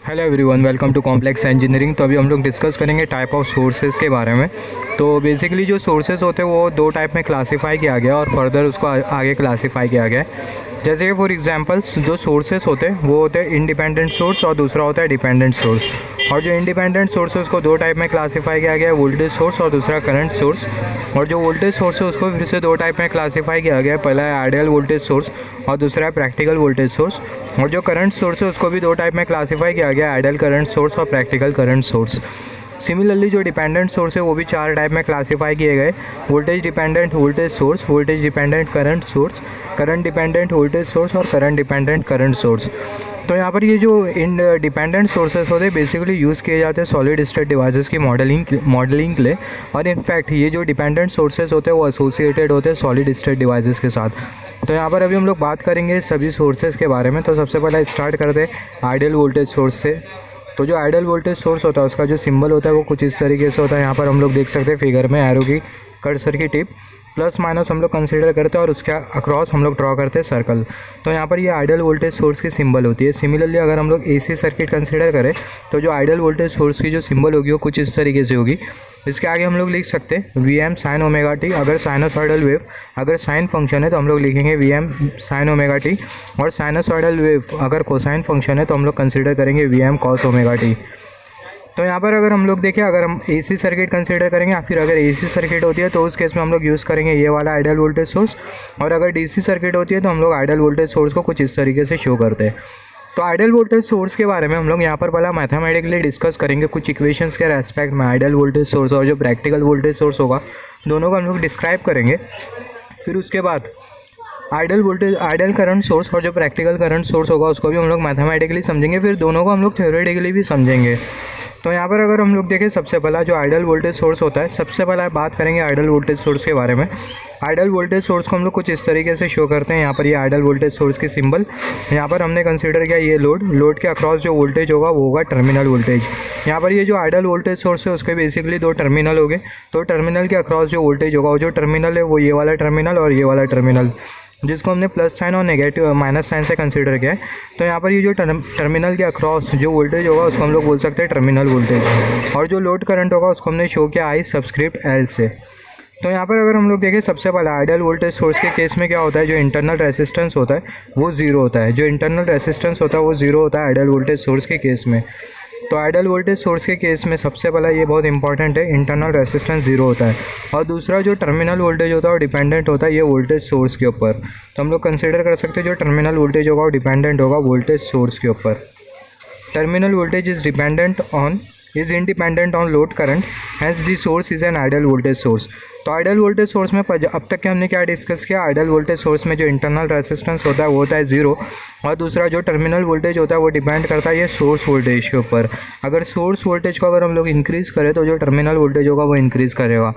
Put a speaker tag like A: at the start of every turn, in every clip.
A: Hello everyone, welcome to complex engineering. तो अभी हम लोग डिस्कस करेंगे टाइप ऑफ सोर्सेज के बारे में। तो बेसिकली जो सोर्सेज होते हैं वो दो टाइप में क्लासीफाई किया गया और फर्दर उसको आगे क्लासीफाई किया गया है। जैसे कि फॉर एग्जांपल्स जो सोर्सेज होते हैं वो होते हैं इंडिपेंडेंट सोर्स और दूसरा होता है डिपेंडेंट सोर्स। और जो इंडिपेंडेंट सोर्स है उसको दो टाइप में क्लासीफाई किया गया है, वोल्टेज सोर्स और दूसरा करंट सोर्स। और जो वोल्टेज सोर्स है उसको फिर से दो टाइप में क्लासीफाई किया गया है, पहला है आइडियल वोल्टेज सोर्स और दूसरा है प्रैक्टिकल वोल्टेज सोर्स। और जो करंट सोर्स है उसको भी दो टाइप में क्लासीफाई किया गया है, आइडियल करंट सोर्स और प्रैक्टिकल करंट सोर्स। सिमिलरली जो डिपेंडेंट सोर्स है वो भी चार टाइप में क्लासीफाई किए गए, voltage dependent voltage source, voltage dependent current source, current dependent voltage source और करंट डिपेंडेंट करंट सोर्स। तो यहाँ पर ये जो इन डिपेंडेंट सोर्सेस होते हैं बेसिकली यूज़ किए जाते हैं सॉलिड स्टेट डिवाइसेस की मॉडलिंग के लिए। और इनफैक्ट ये जो डिपेंडेंट सोर्सेस होते हैं वो एसोसिएटेड होते हैं सॉलिड स्टेट डिवाइसेस के साथ। तो यहाँ पर अभी हम लोग बात करेंगे सभी सोर्सेज के बारे में। तो सबसे पहले स्टार्ट करते हैं आइडियल वोल्टेज सोर्स से। तो जो आइडियल वोल्टेज सोर्स होता है उसका जो सिंबल होता है वो कुछ इस तरीके से होता है। यहाँ पर हम लोग देख सकते हैं फिगर में एरो की कर्सर की टिप प्लस माइनस हम लोग कंसीडर करते हैं और उसके अक्रॉस हम लोग ड्रॉ करते हैं सर्कल। तो यहाँ पर ये आइडियल वोल्टेज सोर्स की सिंबल होती है। सिमिलरली अगर हम लोग एसी सर्किट कंसीडर करें तो जो आइडियल वोल्टेज सोर्स की जो सिंबल होगी वो कुछ इस तरीके से होगी। इसके आगे हम लोग लिख सकते हैं v m sine omega t. अगर साइनोसॉइडल वेव अगर साइन फंक्शन है तो हम लोग लिखेंगे v m sine omega t. और साइनोसॉइडल वेव अगर कोसाइन फंक्शन है तो हम लोग कंसीडर करेंगे v m cos omega t. तो यहाँ पर अगर हम लोग देखें, अगर हम एसी सर्किट कंसीडर करेंगे या फिर अगर एसी सर्किट होती है तो उस केस में हम लोग यूज़ करेंगे ये वाला आइडियल वोल्टेज सोर्स। और अगर डीसी सर्किट होती है तो हम लोग आइडियल वोल्टेज सोर्स को कुछ इस तरीके से शो करते हैं। तो आइडियल वोल्टेज सोर्स के बारे में हम लोग यहाँ पर पहला मैथमेटिकली डिस्कस करेंगे कुछ इक्वेशंस के रेस्पेक्ट में। आइडियल वोल्टेज सोर्स और जो प्रैक्टिकल वोल्टेज सोर्स होगा दोनों को हम लोग डिस्क्राइब करेंगे। फिर उसके बाद आइडियल करंट सोर्स और जो प्रैक्टिकल करंट सोर्स होगा उसको भी हम लोग मैथमेटिकली समझेंगे। फिर दोनों को हम लोग थ्योरेटिकली भी समझेंगे। तो यहाँ पर अगर हम लोग देखें सबसे पहला जो आइडियल वोल्टेज सोर्स होता है, सबसे पहला बात करेंगे आइडियल वोल्टेज सोर्स के बारे में। आइडियल वोल्टेज सोर्स को हम लोग कुछ इस तरीके से शो करते हैं। यहाँ पर ये आइडियल वोल्टेज सोर्स की सिंबल, यहाँ पर हमने कंसीडर किया ये लोड के अक्रॉस जो वोल्टेज होगा वो होगा टर्मिनल वोल्टेज। यहाँ पर ये जो आइडियल वोल्टेज सोर्स है उसके बेसिकली दो टर्मिनल हो गए। तो टर्मिनल के अक्रॉस जो वोल्टेज होगा वो जो टर्मिनल है वो ये वाला टर्मिनल और ये वाला टर्मिनल, जिसको हमने प्लस साइन और नेगेटिव माइनस साइन से कंसीडर किया है। तो यहाँ पर ये जो टर्मिनल के अक्रॉस जो वोल्टेज होगा उसको हम लोग बोल सकते हैं टर्मिनल वोल्टेज। और जो लोड करंट होगा उसको हमने शो किया आई सब्सक्रिप्ट एल से। तो यहाँ पर अगर हम लोग देखें सबसे पहले आइडियल वोल्टेज सोर्स के केस में क्या होता है, जो इंटरनल रेसिस्टेंस होता है वो जीरो होता है। जो इंटरनल रेसिस्टेंस होता है वो जीरो होता है आइडियल वोल्टेज सोर्स के केस में। तो आइडियल वोल्टेज सोर्स के केस में सबसे पहला ये बहुत इंपॉर्टेंट है, इंटरनल रेसिस्टेंस जीरो होता है। और दूसरा जो टर्मिनल वोल्टेज होता है वो डिपेंडेंट होता है ये वोल्टेज सोर्स के ऊपर। तो हम लोग कंसीडर कर सकते हैं जो टर्मिनल वोल्टेज होगा वो डिपेंडेंट होगा वोल्टेज सोर्स के ऊपर। Terminal voltage is independent on load current, hence the source is an ideal voltage source। तो आइडियल वोल्टेज सोर्स में अब तक के हमने क्या डिस्कस किया, आइडियल वोल्टेज सोर्स में जो इंटरनल रेसिस्टेंस होता है वो होता है जीरो। और दूसरा जो टर्मिनल वोल्टेज होता है वो डिपेंड करता है ये सोर्स वोल्टेज के ऊपर। अगर सोर्स वोल्टेज को अगर हम लोग इंक्रीज़ करें तो जो टर्मिनल वोल्टेज होगा वो इंक्रीज़ करेगा।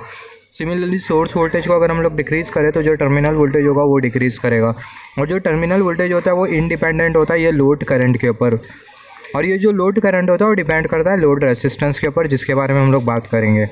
A: सिमिलरली सोर्स वोल्टेज को अगर हम लोग डिक्रीज़ करें तो जो टर्मिनल वोल्टेज होगा वो डिक्रीज़ करेगा। और जो टर्मिनल वोल्टेज होता है वो इंडिपेंडेंट होता है ये लोड करंट के ऊपर। और ये जो लोड करंट होता है वो डिपेंड करता है लोड रेसिस्टेंस के ऊपर, जिसके बारे में हम लोग बात करेंगे।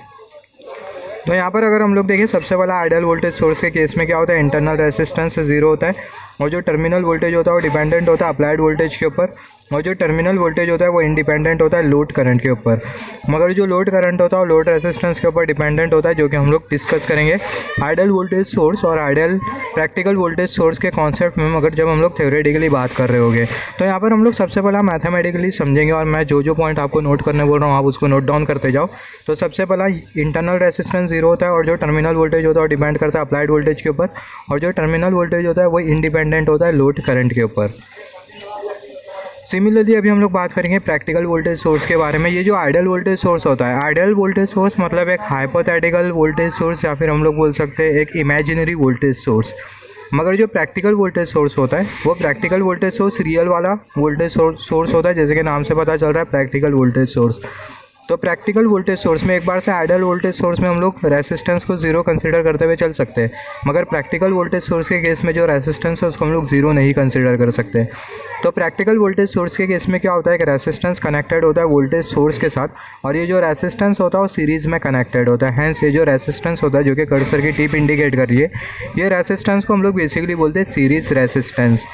A: तो यहाँ पर अगर हम लोग देखें सबसे पहला आइडियल वोल्टेज सोर्स के केस में क्या होता है, इंटरनल रेसिस्टेंस जीरो होता है। और जो टर्मिनल वोल्टेज होता है वो डिपेंडेंट होता है अप्लाइड वोल्टेज के ऊपर। और जो टर्मिनल वोल्टेज होता है वो इंडिपेंडेंट होता है लोड करंट के ऊपर। मगर जो लोड करंट होता है वो लोड रेसिस्टेंस के ऊपर डिपेंडेंट होता है, जो कि हम लोग डिस्कस करेंगे आइडियल वोल्टेज सोर्स और आइडियल प्रैक्टिकल वोल्टेज सोर्स के कॉन्सेप्ट में, मगर जब हम लोग थ्योरेटिकली बात कर रहे होंगे। तो यहाँ पर हम लोग सबसे पहला मैथमेटिकली समझेंगे और मैं जो पॉइंट आपको नोट करने बोल रहा हूँ आप उसको नोट डाउन करते जाओ। तो सबसे पहला इंटरनल रेसिस्टेंस जीरो होता है और जो टर्मिनल वोल्टेज होता है वो डिपेंड करता है अप्लाइड वोल्टेज के ऊपर। और जो टर्मिनल वोल्टेज होता है वो इंडिपेंडेंट होता है लोड करंट के ऊपर। सिमिलरली अभी हम लोग बात करेंगे प्रैक्टिकल वोल्टेज सोर्स के बारे में। ये जो आइडियल वोल्टेज सोर्स होता है, आइडियल वोल्टेज सोर्स मतलब एक हाइपोथेटिकल वोल्टेज सोर्स या फिर हम लोग बोल सकते हैं एक इमेजिनरी वोल्टेज सोर्स। मगर जो प्रैक्टिकल वोल्टेज सोर्स होता है वो प्रैक्टिकल वोल्टेज सोर्स रियल वाला वोल्टेज सोर्स होता है, जैसे कि नाम से पता चल रहा है प्रैक्टिकल वोल्टेज सोर्स। तो प्रैक्टिकल वोल्टेज सोर्स में एक बार से आइडियल वोल्टेज सोर्स में हम लोग रेसिस्टेंस को जीरो कंसीडर करते हुए चल सकते हैं, मगर प्रैक्टिकल वोल्टेज सोर्स के केस में जो रेसिस्टेंस है उसको हम लोग जीरो नहीं कंसीडर कर सकते। तो प्रैक्टिकल वोल्टेज सोर्स के केस में क्या होता है कि रेसिस्टेंस कनेक्टेड होता है वोल्टेज सोर्स के साथ, और ये जो रेसिस्टेंस होता है वो सीरीज़ में कनेक्टेड होता है। हैंस ये जो रेसिस्टेंस होता है जो कि कर्सर की टिप इंडिकेट कर रही है, ये रेसिस्टेंस को हम लोग बेसिकली बोलते हैं सीरीज़ रेसिस्टेंस।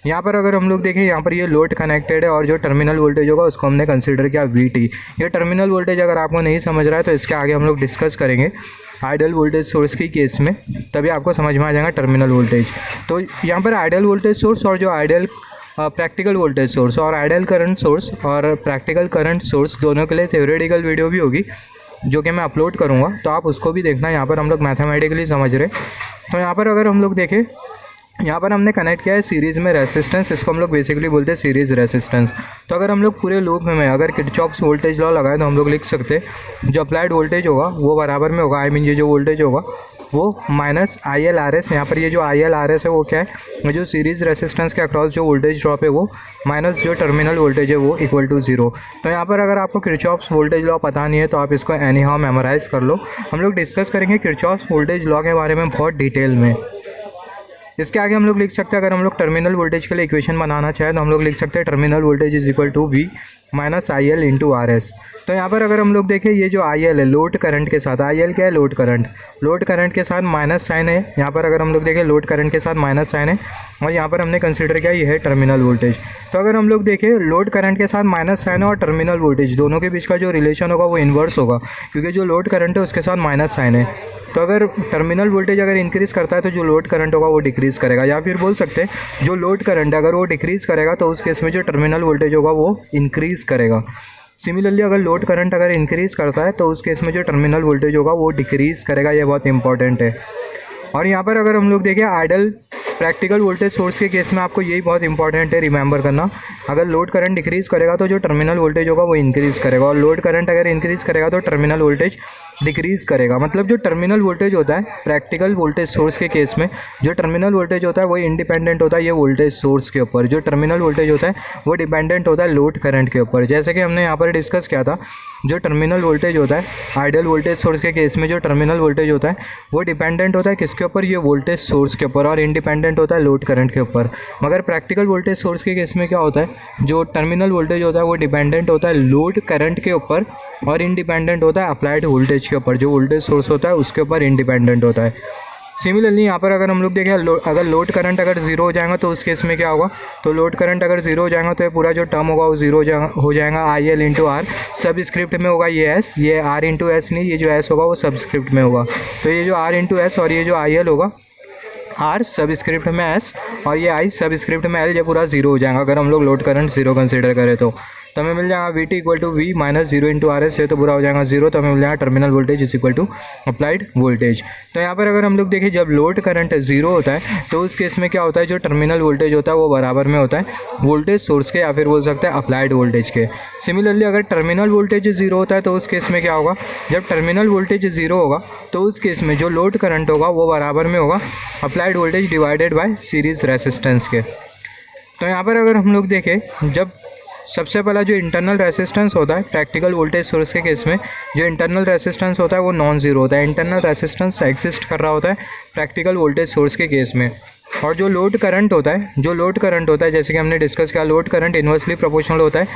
A: यहाँ पर अगर हम लोग देखें, यहाँ पर ये लोड कनेक्टेड है और जो टर्मिनल वोल्टेज होगा उसको हमने कंसिडर किया VT। ये टर्मिनल वोल्टेज अगर आपको नहीं समझ रहा है तो इसके आगे हम लोग डिस्कस करेंगे आइडियल वोल्टेज सोर्स की केस में, तभी आपको समझ में आ जाएगा टर्मिनल वोल्टेज। तो यहाँ पर आइडियल वोल्टेज सोर्स और जो आइडियल प्रैक्टिकल वोल्टेज सोर्स और आइडियल करंट सोर्स और प्रैक्टिकल करंट सोर्स दोनों के लिए थ्योरेटिकल वीडियो भी होगी जो कि मैं अपलोड करूँगा, तो आप उसको भी देखना। यहाँ पर हम लोग मैथमेटिकली समझ रहे। तो यहाँ पर अगर हम लोग देखें, यहाँ पर हमने कनेक्ट किया है सीरीज़ में रेसिस्टेंस, इसको हम लोग बेसिकली बोलते हैं सीरीज़ रेसिस्टेंस। तो अगर हम लोग पूरे लूप में अगर किरचॉफ्स वोल्टेज लॉ लगाए तो हम लोग लिख सकते हैं जो अप्लाइड वोल्टेज होगा वो बराबर में होगा, आई मीन ये जो वोल्टेज होगा वो माइनस IL/RS। यहाँ पर ये जो IL/RS है वो क्या है, जो सीरीज़ रेसिस्टेंस के अक्रॉस जो वोल्टेज ड्रॉप है वो माइनस जो टर्मिनल वोल्टेज है वो इक्वल टू 0। तो यहाँ पर अगर आपको किरचॉफ्स वोल्टेज लॉ पता नहीं है तो आप इसको एनी हाउ मेमोराइज कर लो। हम लोग डिस्कस करेंगे किरचॉफ्स वोल्टेज लॉ के बारे में बहुत डिटेल में। इसके आगे हम लोग लिख सकते हैं, अगर हम लोग टर्मिनल वोल्टेज के लिए इक्वेशन बनाना चाहें तो हम लोग लिख सकते हैं terminal voltage is equal to V minus IL into RS। तो यहाँ पर अगर हम लोग देखें, ये जो IL है लोड करंट के साथ, IL क्या है, लोड करंट के साथ माइनस साइन है। यहाँ पर अगर हम लोग देखें लोड करंट के साथ माइनस साइन है और यहाँ पर हमने कंसिडर किया ये है टर्मिनल वोल्टेज। तो अगर हम लोग देखें लोड करंट के साथ माइनस साइन है और टर्मिनल वोल्टेज दोनों के बीच का जो रिलेशन होगा वो इन्वर्स होगा, क्योंकि जो लोड करंट है उसके साथ माइनस साइन है। तो अगर टर्मिनल वोल्टेज अगर इंक्रीज़ करता है तो जो लोड करंट होगा वो डिक्रीज़ करेगा, या फिर बोल सकते हैं जो लोड करंट अगर वो डिक्रीज़ करेगा तो उस केस में जो टर्मिनल वोल्टेज होगा वो इंक्रीज़ करेगा। सिमिलरली अगर लोड करंट अगर इंक्रीज़ करता है तो उस केस में जो टर्मिनल वोल्टेज होगा वो डिक्रीज़ करेगा। ये बहुत इंपॉर्टेंट है। और यहाँ पर अगर हम लोग देखें आइडियल प्रैक्टिकल वोल्टेज सोर्स के केस में आपको यही बहुत इंपॉर्टेंट है रिमेंबर करना, अगर लोड करंट डिक्रीज़ करेगा तो जो टर्मिनल वोल्टेज होगा वो इंक्रीज़ करेगा, और लोड करंट अगर इंक्रीज़ करेगा तो टर्मिनल वोल्टेज डिक्रीज़ करेगा। मतलब जो टर्मिनल वोल्टेज होता है प्रैक्टिकल वोल्टेज सोर्स के केस में, जो टर्मिनल वोल्टेज होता है वो इंडिपेंडेंट होता है ये वोल्टेज सोर्स के ऊपर, जो टर्मिनल वोल्टेज होता है वो डिपेंडेंट होता है लोड करंट के ऊपर। जैसे कि हमने यहाँ पर डिस्कस किया था, जो टर्मिनल वोल्टेज होता है आइडियल वोल्टेज सोर्स के केस में जो टर्मिनल वोल्टेज होता है वो डिपेंडेंट होता है किसके ऊपर, ये वोल्टेज सोर्स के ऊपर, और इंडिपेंडेंट होता है लोड करंट के ऊपर। मगर प्रैक्टिकल वोल्टेज सोर्स के केस में क्या होता है, जो टर्मिनल वोल्टेज होता है वो डिपेंडेंट होता है लोड करंट के ऊपर और इंडिपेंडेंट होता है अप्लाइड वोल्टेज के ऊपर, जो वोल्टेज सोर्स होता है उसके ऊपर इंडिपेंडेंट होता है। सिमिलरली यहाँ पर अगर हम लोग देखें अगर लोड करंट अगर 0 हो जाएगा तो उस केस में क्या होगा, तो लोड करंट अगर 0 हो जाएगा तो ये पूरा जो टर्म होगा वो 0 हो जाएगा। IL इंटू R सब स्क्रिप्ट में होगा, ये S, ये R इंटू S नहीं, ये जो S होगा वो सब स्क्रिप्ट में होगा। तो ये जो R इंटू S और ये जो IL होगा, R सब स्क्रिप्ट में S और ये I सब स्क्रिप्ट में L, ये पूरा 0 हो जाएगा अगर हम लोग लोड करंट 0 कंसिडर करें तो हमें मिल जाएगा VT equal to V minus 0 into RS, ये तो पूरा हो जाएगा 0, तो हमें मिल जाएगा terminal voltage is equal to applied voltage. तो यहाँ पर अगर हम लोग देखें जब लोड करंट 0 होता है तो उस केस में क्या होता है, जो टर्मिनल वोल्टेज होता है वो बराबर में होता है वोल्टेज सोर्स के, या फिर बोल सकते हैं अप्लाइड वोल्टेज के। सिमिलरली अगर टर्मिनल वोल्टेज 0 होता है तो उस केस में क्या होगा, जब टर्मिनल वोल्टेज 0 होगा तो उस केस में जो लोड करंट होगा वो बराबर में होगा applied voltage divided by series resistance के। तो यहाँ पर अगर हम लोग देखें, जब सबसे पहला जो इंटरनल रेसिस्टेंस होता है प्रैक्टिकल वोल्टेज सोर्स के केस में, जो इंटरनल रेसिस्टेंस होता है वो नॉन ज़ीरो होता है, इंटरनल रेसिस्टेंस एग्जिस्ट कर रहा होता है प्रैक्टिकल वोल्टेज सोर्स के केस में। और जो लोड करंट होता है, जैसे कि हमने डिस्कस किया, लोड करंट इन्वर्सली प्रोपोर्शनल होता है,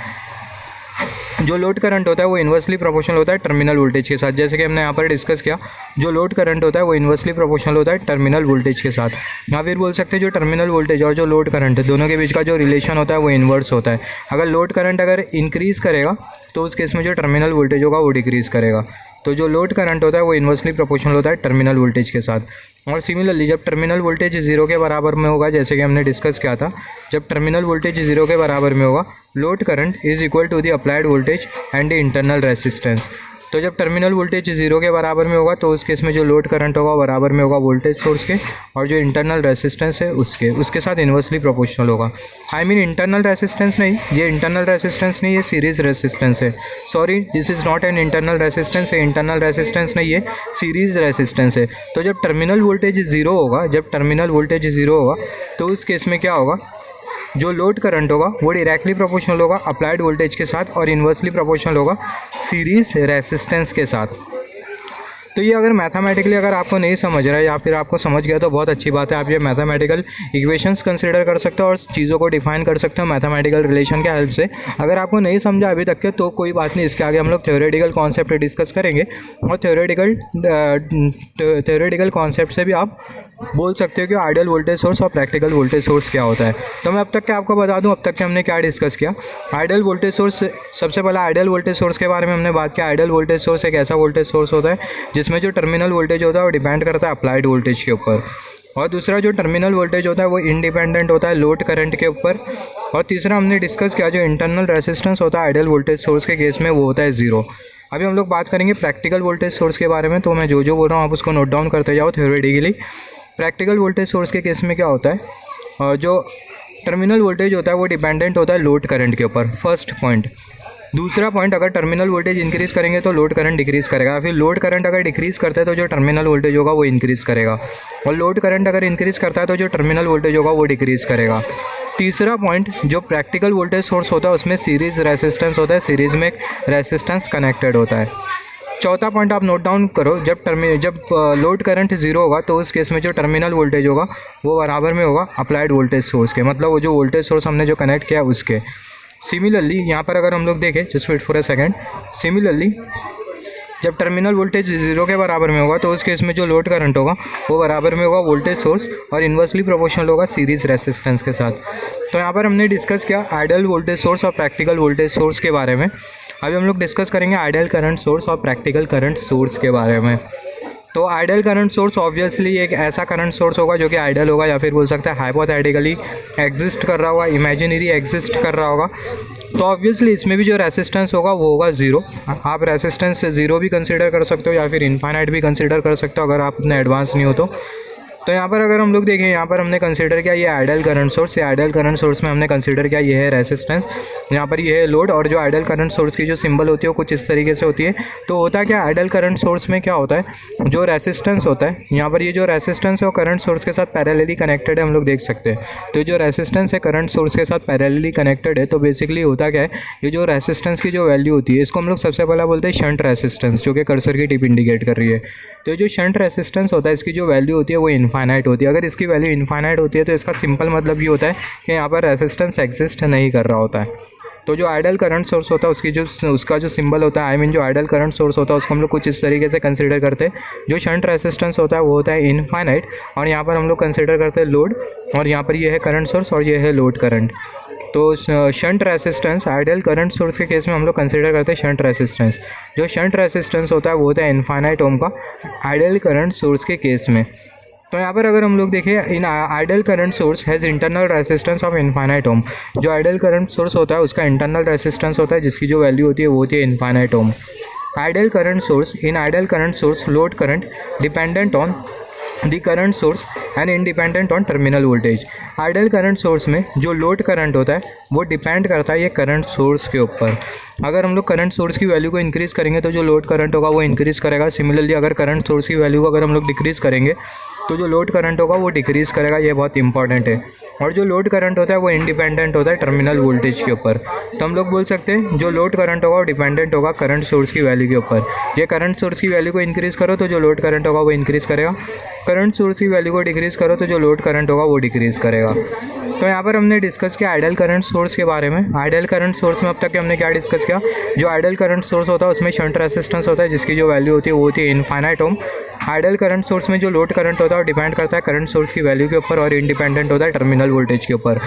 A: जो लोड करंट होता है वो इन्वर्सली प्रोपोर्शनल होता है टर्मिनल वोल्टेज के साथ। जैसे कि हमने यहाँ पर डिस्कस किया, जो लोड करंट होता है वो इन्वर्सली प्रोपोर्शनल होता है टर्मिनल वोल्टेज के साथ। या फिर बोल सकते हैं जो टर्मिनल वोल्टेज और जो लोड करंट है दोनों के बीच का जो रिलेशन होता है वो इन्वर्स होता है। अगर लोड करंट अगर इंक्रीज़ करेगा तो उस केस में जो टर्मिनल वोल्टेज होगा वो डिक्रीज़ करेगा। तो जो लोड करंट होता है वो इन्वर्सली प्रोपोर्शनल होता है टर्मिनल वोल्टेज के साथ। और सिमिलरली जब टर्मिनल वोल्टेज 0 के बराबर में होगा, जैसे कि हमने डिस्कस किया था, जब टर्मिनल वोल्टेज 0 के बराबर में होगा, load current is equal to the applied voltage and the internal resistance. तो जब टर्मिनल वोल्टेज 0 के बराबर में होगा तो उस केस में जो लोड करंट होगा बराबर में होगा वोल्टेज सोर्स के, और जो इंटरनल रेसिस्टेंस है उसके साथ इन्वर्सली प्रोपोर्शनल होगा। आई मीन इंटरनल रेसिस्टेंस नहीं, ये इंटरनल रेसिस्टेंस नहीं, ये सीरीज रेसिस्टेंस है। Sorry, this is not an internal resistance, ये इंटरनल रेसिस्टेंस नहीं है, सीरीज रेसिस्टेंस है। तो जब टर्मिनल वोल्टेज 0 होगा, तो उस केस में क्या होगा, जो लोड करंट होगा वो डायरेक्टली प्रोपोर्शनल होगा अप्लाइड वोल्टेज के साथ और इन्वर्सली प्रोपोर्शनल होगा सीरीज रेसिस्टेंस के साथ। तो ये अगर मैथमेटिकली अगर आपको नहीं समझ रहा है या फिर आपको समझ गया तो बहुत अच्छी बात है, आप ये मैथमेटिकल इक्वेशंस कंसीडर कर सकते हो और चीज़ों को डिफाइन कर सकते हो मैथमेटिकल रिलेशन के हेल्प से। अगर आपको नहीं समझा अभी तक के तो कोई बात नहीं, इसके आगे हम लोग थ्योरेटिकल कॉन्सेप्ट डिस्कस करेंगे और थ्योरेटिकल कॉन्सेप्ट से भी आप बोल सकते हो कि आइडियल वोल्टेज सोर्स और प्रैक्टिकल वोल्टेज सोर्स क्या होता है। तो मैं अब तक के आपको बता दूं अब तक के हमने क्या डिस्कस किया। आइडियल वोल्टेज सोर्स, सबसे पहले आइडियल वोल्टेज सोर्स के बारे में हमने बात किया। आइडियल वोल्टेज सोर्स एक ऐसा वोल्टेज सोर्स होता है जिसमें जो टर्मिनल वोल्टेज होता है वो डिपेंड करता है अप्लाइड वोल्टेज के ऊपर, और दूसरा जो टर्मिनल वोल्टेज होता है वो इंडिपेंडेंट होता है लोड करंट के ऊपर, और तीसरा हमने डिस्कस किया जो इंटरनल रेजिस्टेंस होता है आइडियल वोल्टेज सोर्स के केस में वो होता है ज़ीरो। अभी हम लोग बात करेंगे प्रैक्टिकल वोल्टेज सोर्स के बारे में। तो मैं जो बोल रहा हूँ आप उसको नोट डाउन करते जाओ थ्योरेटिकली। प्रैक्टिकल वोल्टेज सोर्स के केस में क्या होता है, जो टर्मिनल वोल्टेज होता है वो डिपेंडेंट होता है लोड करंट के ऊपर, फर्स्ट पॉइंट। दूसरा पॉइंट, अगर टर्मिनल वोल्टेज इंक्रीज़ करेंगे तो लोड करंट डिक्रीज़ करेगा, फिर लोड करंट अगर डिक्रीज़ करता है तो जो टर्मिनल वोल्टेज होगा वो इंक्रीज़ करेगा, और लोड करंट अगर इंक्रीज़ करता है तो जो टर्मिनल वोल्टेज होगा वो डिक्रीज़ करेगा। तीसरा पॉइंट, जो प्रैक्टिकल वोल्टेज सोर्स होता है उसमें सीरीज़ रेसिस्टेंस होता है, सीरीज़ में एक रेसिस्टेंस कनेक्टेड होता है। चौथा पॉइंट आप नोट डाउन करो, जब लोड करंट ज़ीरो होगा तो उस केस में जो टर्मिनल वोल्टेज होगा वो बराबर में होगा अप्लाइड वोल्टेज सोर्स के, मतलब वो जो वोल्टेज सोर्स हमने जो कनेक्ट किया उसके। सिमिलरली यहाँ पर अगर हम लोग देखें, just wait for a second, similarly जब टर्मिनल वोल्टेज ज़ीरो के बराबर में होगा तो उस केस में जो लोड करंट होगा वो बराबर में होगा वोल्टेज सोर्स और इन्वर्सली प्रोपोर्शनल होगा सीरीज़ रेसिस्टेंस के साथ। तो यहाँ पर हमने डिस्कस किया आइडियल वोल्टेज सोर्स और प्रैक्टिकल वोल्टेज सोर्स के बारे में। अभी हम लोग डिस्कस करेंगे आइडियल करंट सोर्स और प्रैक्टिकल करंट सोर्स के बारे में। तो आइडियल करंट सोर्स ऑब्वियसली एक ऐसा करंट सोर्स होगा जो कि आइडियल होगा, या फिर बोल सकते हैं हाइपोथेटिकली एग्जिस्ट कर रहा होगा, इमेजिनरी एग्जिस्ट कर रहा होगा। तो ऑब्वियसली इसमें भी जो रेसिस्टेंस होगा वो होगा ज़ीरो। आप रेसिस्टेंस ज़ीरो भी कंसीडर कर सकते हो या फिर इनफाइनाइट भी कंसीडर कर सकते हो अगर आप इतने एडवांस नहीं हो तो यहाँ पर अगर हम लोग देखें, यहाँ पर हमने कंसीडर किया ये आइडियल करंट सोर्स, ये आइडियल करंट सोर्स में हमने कंसीडर किया ये है रेसिस्टेंस, यहाँ पर ये है लोड, और जो आइडियल करंट सोर्स की जो सिंबल होती है वो कुछ इस तरीके से होती है। तो होता क्या, आइडियल करंट सोर्स में क्या होता है, जो रेसिस्टेंस होता है यहाँ पर, ये जो रेसिस्टेंस है वो करंट सोर्स के साथ पैरेलली कनेक्टेड है, हम लोग देख सकते हैं। तो जो रेसिस्टेंस है करंट सोर्स के साथ पैरेलली कनेक्टेड है। तो बेसिकली होता क्या है, ये जो रेसिस्टेंस की जो वैल्यू होती है इसको हम लोग सबसे पहला बोलते हैं शंट रेसिस्टेंस, जो कि कर्सर की टिप इंडिकेट कर रही है। तो जो शंट रेसिस्टेंस होता है इसकी जो वैल्यू होती है वो इनफाइनाइट होती है। अगर इसकी वैल्यू इनफाइनाइट होती है तो इसका सिंपल मतलब ये होता है कि यहाँ पर रेसिस्टेंस एग्जिस्ट नहीं कर रहा होता है। तो जो आइडियल करंट सोर्स होता है उसका जो सिंबल होता है, जो आइडियल करंट सोर्स होता है उसको हम लोग कुछ इस तरीके से कंसीडर करते हैं। जो शंट रेसिस्टेंस होता है वो होता है इनफाइनाइट, और यहाँ पर हम लोग कंसीडर करते हैं लोड, और यहाँ पर ये है करंट सोर्स और ये है लोड करंट। तो shunt resistance ideal current source के केस में हम लोग कंसीडर करते हैं शंट रेसिस्टेंस। जो शंट रेसिस्टेंस होता है वो होता है इनफाइनाइट ओम का आइडियल करंट सोर्स के केस में। तो यहाँ पर अगर हम लोग देखें, in ideal current source has internal resistance of infinite ohm. जो आइडियल करंट सोर्स होता है उसका इंटरनल रेसिस्टेंस होता है जिसकी जो वैल्यू होती है वो होती है infinite ohm. Ideal current source, in ideal current source load current dependent on the current source and independent on terminal voltage. Ideal current source में जो लोड करंट होता है वो डिपेंड करता है ये करंट सोर्स के ऊपर। अगर हम लोग करंट सोर्स की वैल्यू को इंक्रीज़ करेंगे तो जो लोड करंट होगा वो इंक्रीज़ करेगा। सिमिलरली अगर करंट सोर्स की वैल्यू को अगर हम लोग डिक्रीज़ करेंगे तो जो लोड करंट होगा वो डिक्रीज़ करेगा। ये बहुत इंपॉर्टेंट है। और जो लोड करंट होता है वो इंडिपेंडेंट होता है टर्मिनल वोल्टेज के ऊपर। तो हम लोग बोल सकते हैं जो लोड करंट होगा वो डिपेंडेंट होगा करंट सोर्स की वैल्यू के ऊपर। ये करंट सोर्स की वैल्यू को इंक्रीज़ करो तो जो लोड करंट होगा वो इंक्रीज़ करेगा, करंट सोर्स की वैल्यू को डिक्रीज़ करो तो जो लोड करंट होगा वो डिक्रीज़ करेगा। तो यहाँ पर हमने डिस्कस किया आइडियल करंट सोर्स के बारे में। आइडियल करंट सोर्स में अब तक हमने क्या डिस्कस किया, जो आइडियल करंट सोर्स होता है उसमें शंट रेसिस्टेंस होता है जिसकी जो वैल्यू होती है वो होती है infinite ohm. Ideal current source में जो लोड करंट होता है वो डिपेंड करता है करंट सोर्स की वैल्यू के ऊपर और इंडिपेंडेंट होता है टर्मिनल वोल्टेज के ऊपर।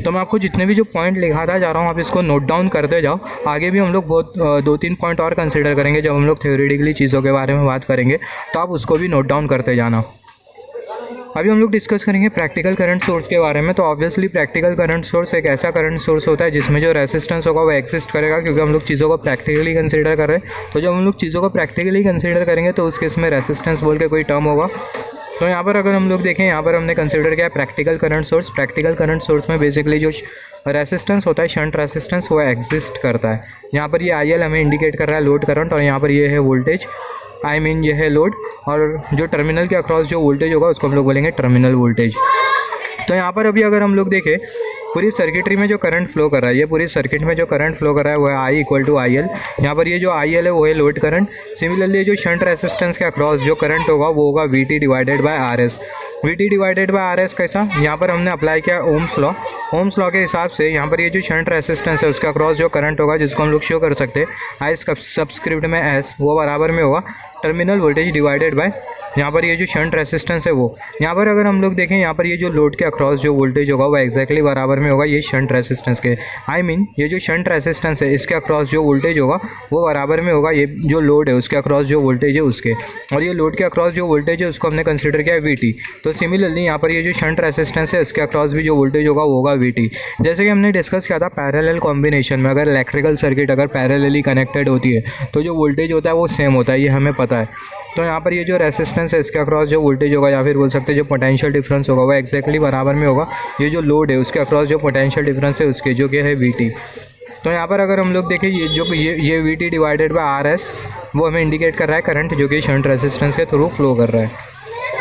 A: तो मैं आपको जितने भी जो पॉइंट लिखाता जा रहा हूँ आप इसको नोट डाउन करते जाओ। आगे भी हम लोग बहुत 2-3 पॉइंट और कंसिडर करेंगे जब हम लोग थ्योरेटिकली चीज़ों के बारे में बात करेंगे, तो आप उसको भी नोट डाउन करते जाना। अभी हम लोग डिस्कस करेंगे प्रैक्टिकल करंट सोर्स के बारे में। तो ऑब्वियसली प्रैक्टिकल करंट सोर्स एक ऐसा करंट सोर्स होता है जिसमें जो रेसिस्टेंस होगा वो एग्जिस्ट करेगा, क्योंकि हम लोग चीज़ों को प्रैक्टिकली कंसीडर कर रहे हैं। तो जब हम लोग चीज़ों को प्रैक्टिकली कंसीडर करेंगे तो उस केस में रेसिस्टेंस बोल के कोई टर्म होगा। तो यहाँ पर अगर हम लोग देखें, यहाँ पर हमने कंसीडर किया practical current source. Practical current source में बेसिकली जो रेसिस्टेंस होता है शंट रेसिस्टेंस वो एग्जिस्ट करता है। यहाँ पर ये IL हमें इंडिकेट कर रहा है लोड करंट, और यहाँ पर ये है वोल्टेज, ये है लोड, और जो टर्मिनल के अक्रॉस जो वोल्टेज होगा उसको हम लोग बोलेंगे टर्मिनल वोल्टेज। तो यहाँ पर अभी अगर हम लोग देखें पूरी सर्किटरी में जो करंट फ्लो कर रहा है, ये पूरी सर्किट में जो करंट फ्लो कर रहा है वो है I = IL। यहाँ पर ये जो IL है वो है लोड करंट। सिमिलरली जो शंट रेसिस्टेंस के अक्रॉस जो करंट होगा वो होगा VT/RS। We T divided by R S कैसा, यहाँ पर हमने अप्लाई किया ओम्स लॉ। ओम्स लॉ के हिसाब से यहाँ पर ये जो शंट रेसिस्टेंस है उसके अक्रॉस जो करंट होगा, जिसको हम लोग शो कर सकते हैं आई सबस्क्रिप्ट में एस, वो बराबर में होगा टर्मिनल वोल्टेज डिवाइडेड बाय यहाँ पर ये जो शंट रेसिस्टेंस है वो। यहाँ पर अगर हम लोग देखें, यहाँ पर ये जो लोड के अक्रॉस जो वोल्टेज होगा वो एक्जैक्टली बराबर में होगा ये शंट रेसिस्टेंस के। आई मीन ये जो शंट रेसिस्टेंस है इसके अक्रॉस जो वोल्टेज होगा वो बराबर में होगा ये जो लोड है उसके अक्रॉस जो वोल्टेज है उसके। और ये लोड के अक्रॉस जो वोल्टेज है उसको हमने कंसिडर किया है वी टी। तो सिमिलरली यहाँ पर ये जो शंट रेसिस्टेंस है उसके अक्रॉस भी जो वोल्टेज होगा वो होगा वी टी। जैसे कि हमने डिस्कस किया था पैरेलल कॉम्बिनेशन में, अगर इलेक्ट्रिकल सर्किट अगर पैरेलली कनेक्टेड होती है तो जो वोल्टेज होता है वो सेम होता है, ये हमें पता है। तो यहाँ पर ये जो रेसिस्टेंस है इसके अक्रॉस जो वोल्टेज होगा या फिर बोल सकते हैं जो पोटेंशियल डिफरेंस होगा वो एक्जैक्टली बराबर में होगा ये जो लोड है उसके अक्रॉस जो पोटेंशियल डिफरेंस है उसके, जो कि है वी टी। तो यहाँ पर अगर हम लोग देखें ये we T divided by R S वो हमें इंडिकेट कर रहा है करंट जो कि शंट रेसिस्टेंस के थ्रू फ्लो कर रहा है।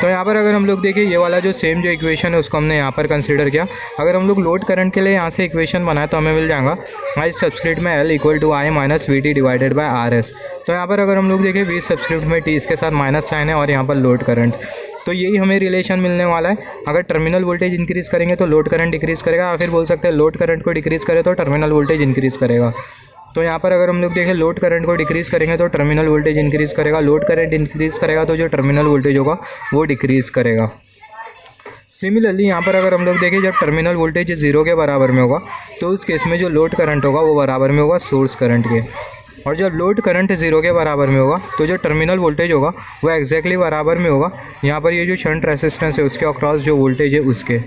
A: तो यहाँ पर अगर हम लोग देखें ये वाला जो सेम जो इक्वेशन है उसको हमने यहाँ पर कंसीडर किया। अगर हम लोग लोड करंट के लिए यहाँ से इक्वेशन बनाए तो हमें मिल जाएगा आई सबस्क्रिप्ट में L equal to I minus V T divided by R S. तो यहाँ पर अगर हम लोग देखें वी सबस्क्रिप्ट में टी इसके साथ माइनस साइन है और यहाँ पर लोड करंट, तो यही हमें रिलेशन मिलने वाला है। अगर टर्मिनल वोल्टेज इंक्रीज़ करेंगे तो लोड करंट डिक्रीज़ करेगा, या फिर बोल सकते हैं लोड करंट को डिक्रीज़ करे तो टर्मिनल वोल्टेज इंक्रीज़ करेगा। तो यहाँ पर अगर हम लोग देखें लोड करंट को डिक्रीज़ करेंगे तो टर्मिनल वोल्टेज इंक्रीज़ करेगा, लोड करंट इंक्रीज़ करेगा तो जो टर्मिनल वोल्टेज होगा वो डिक्रीज़ करेगा। सिमिलरली यहाँ पर अगर हम लोग देखें जब टर्मिनल वोल्टेज 0 के बराबर में होगा तो उस केस में जो लोड करंट होगा वो बराबर में होगा सोर्स करंट के। और जब लोड करंट 0 के बराबर में होगा तो जो टर्मिनल वोल्टेज होगा वो एक्जैक्टली बराबर में होगा यहाँ पर ये जो शंट रेसिस्टेंस है उसके अक्रॉस जो वोल्टेज है उसके।